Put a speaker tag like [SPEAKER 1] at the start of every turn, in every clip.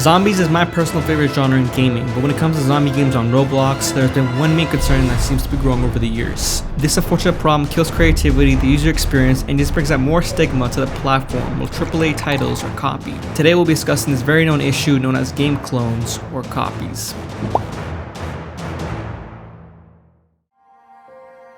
[SPEAKER 1] Zombies is my personal favorite genre in gaming, but when it comes to zombie games on Roblox, there's been one main concern that seems to be growing over the years. This unfortunate problem kills creativity, the user experience, and just brings out more stigma to the platform while AAA titles are copied. Today we'll be discussing this very known issue known as game clones or copies.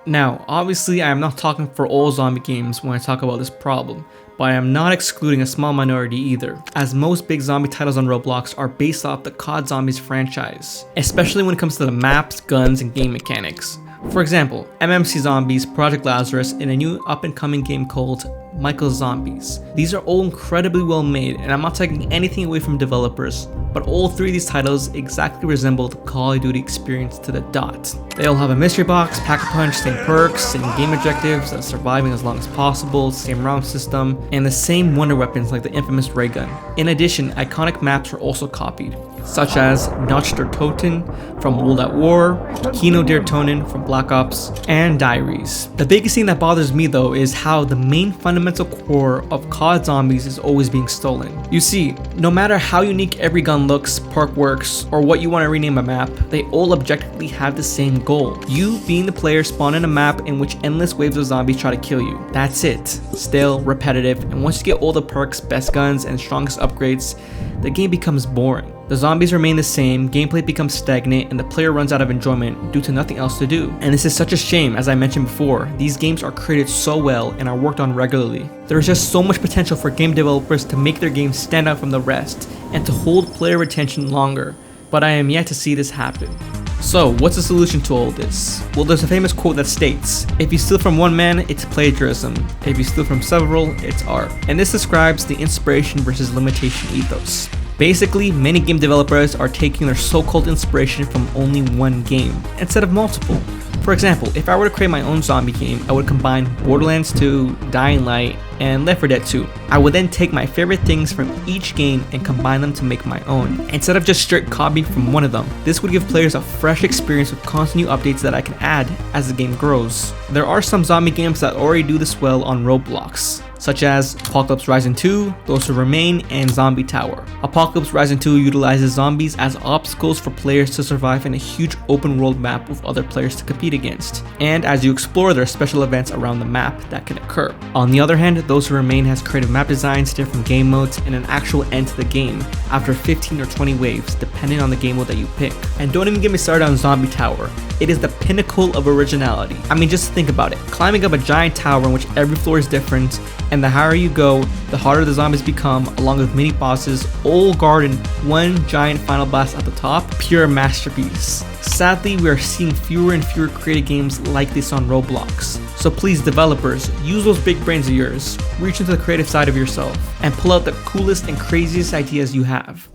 [SPEAKER 1] Now, obviously I am not talking for all zombie games when I talk about this problem, but I am not excluding a small minority either, as most big zombie titles on Roblox are based off the COD Zombies franchise, especially when it comes to the maps, guns, and game mechanics. For example, MMC Zombies, Project Lazarus, and a new up-and-coming game called Michael's Zombies. These are all incredibly well made, and I'm not taking anything away from developers, but all three of these titles exactly resemble the Call of Duty experience to the dot. They all have a mystery box, pack-a-punch, same perks, same game objectives, surviving as long as possible, same round system, and the same wonder weapons like the infamous ray gun. In addition, iconic maps were also copied, such as Notch der Toten from World at War, Kino der Tonen from Black Ops, and Diaries. The biggest thing that bothers me though is how the main fundamental core of COD Zombies is always being stolen. You see, no matter how unique every gun looks, perk works, or what you want to rename a map, they all objectively have the same goal. You, being the player, spawn in a map in which endless waves of zombies try to kill you. That's it. Stale, repetitive, and once you get all the perks, best guns, and strongest upgrades, the game becomes boring. The zombies remain the same, gameplay becomes stagnant, and the player runs out of enjoyment due to nothing else to do. And this is such a shame, as I mentioned before. These games are created so well and are worked on regularly. There is just so much potential for game developers to make their games stand out from the rest and to hold player retention longer, but I am yet to see this happen. So, what's the solution to all this? Well, there's a famous quote that states, "If you steal from one man, it's plagiarism. If you steal from several, it's art." And this describes the inspiration versus limitation ethos. Basically, many game developers are taking their so-called inspiration from only one game, instead of multiple. For example, if I were to create my own zombie game, I would combine Borderlands 2, Dying Light, and Left 4 Dead 2. I would then take my favorite things from each game and combine them to make my own, instead of just straight copying from one of them. This would give players a fresh experience with constant new updates that I can add as the game grows. There are some zombie games that already do this well on Roblox, such as Apocalypse Rising 2, Those Who Remain, and Zombie Tower. Apocalypse Rising 2 utilizes zombies as obstacles for players to survive in a huge open world map with other players to compete against. And as you explore, there are special events around the map that can occur. On the other hand, Those Who Remain has creative map designs, different game modes, and an actual end to the game after 15 or 20 waves, depending on the game mode that you pick. And don't even get me started on Zombie Tower. It is the pinnacle of originality. I mean, just think about it. Climbing up a giant tower in which every floor is different, and the higher you go, the harder the zombies become, along with mini bosses, all guarded in one giant final blast at the top. Pure masterpiece. Sadly, we are seeing fewer and fewer creative games like this on Roblox. So please, developers, use those big brains of yours, reach into the creative side of yourself, and pull out the coolest and craziest ideas you have.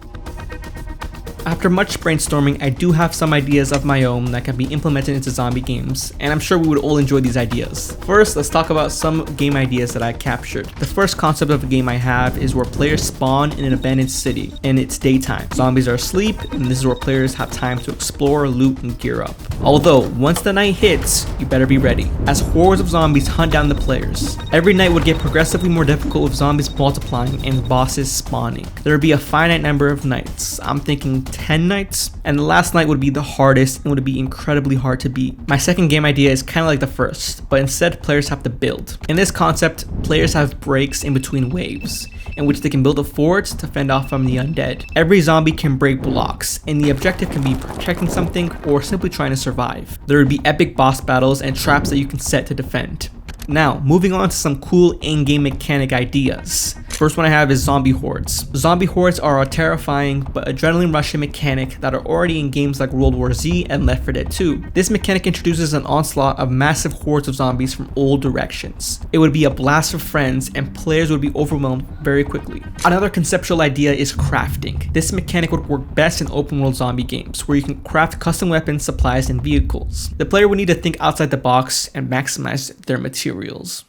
[SPEAKER 1] After much brainstorming, I do have some ideas of my own that can be implemented into zombie games, and I'm sure we would all enjoy these ideas. First, let's talk about some game ideas that I captured. The first concept of a game I have is where players spawn in an abandoned city, and it's daytime. Zombies are asleep, and this is where players have time to explore, loot, and gear up. Although, once the night hits, you better be ready, as hordes of zombies hunt down the players. Every night would get progressively more difficult with zombies multiplying and bosses spawning. There would be a finite number of nights. I'm thinking 10 nights, and the last night would be the hardest and would be incredibly hard to beat. My second game idea is kind of like the first, but instead players have to build. In this concept, players have breaks in between waves, in which they can build a fort to fend off from the undead. Every zombie can break blocks, and the objective can be protecting something or simply trying to survive. There would be epic boss battles and traps that you can set to defend. Now, moving on to some cool in-game mechanic ideas. First one I have is zombie hordes. Zombie hordes are a terrifying but adrenaline rushing mechanic that are already in games like World War Z and Left 4 Dead 2. This mechanic introduces an onslaught of massive hordes of zombies from all directions. It would be a blast of friends and players would be overwhelmed very quickly. Another conceptual idea is crafting. This mechanic would work best in open world zombie games where you can craft custom weapons, supplies, and vehicles. The player would need to think outside the box and maximize their materials.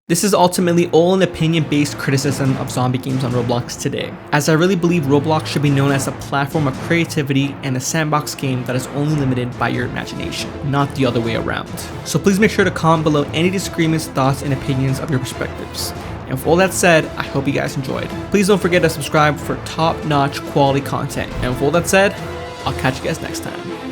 [SPEAKER 1] This is ultimately all an opinion-based criticism of zombie games on Roblox today, as I really believe Roblox should be known as a platform of creativity and a sandbox game that is only limited by your imagination, not the other way around. So please make sure to comment below any disagreements, thoughts, and opinions of your perspectives. And with all that said, I hope you guys enjoyed. Please don't forget to subscribe for top-notch quality content. And with all that said, I'll catch you guys next time.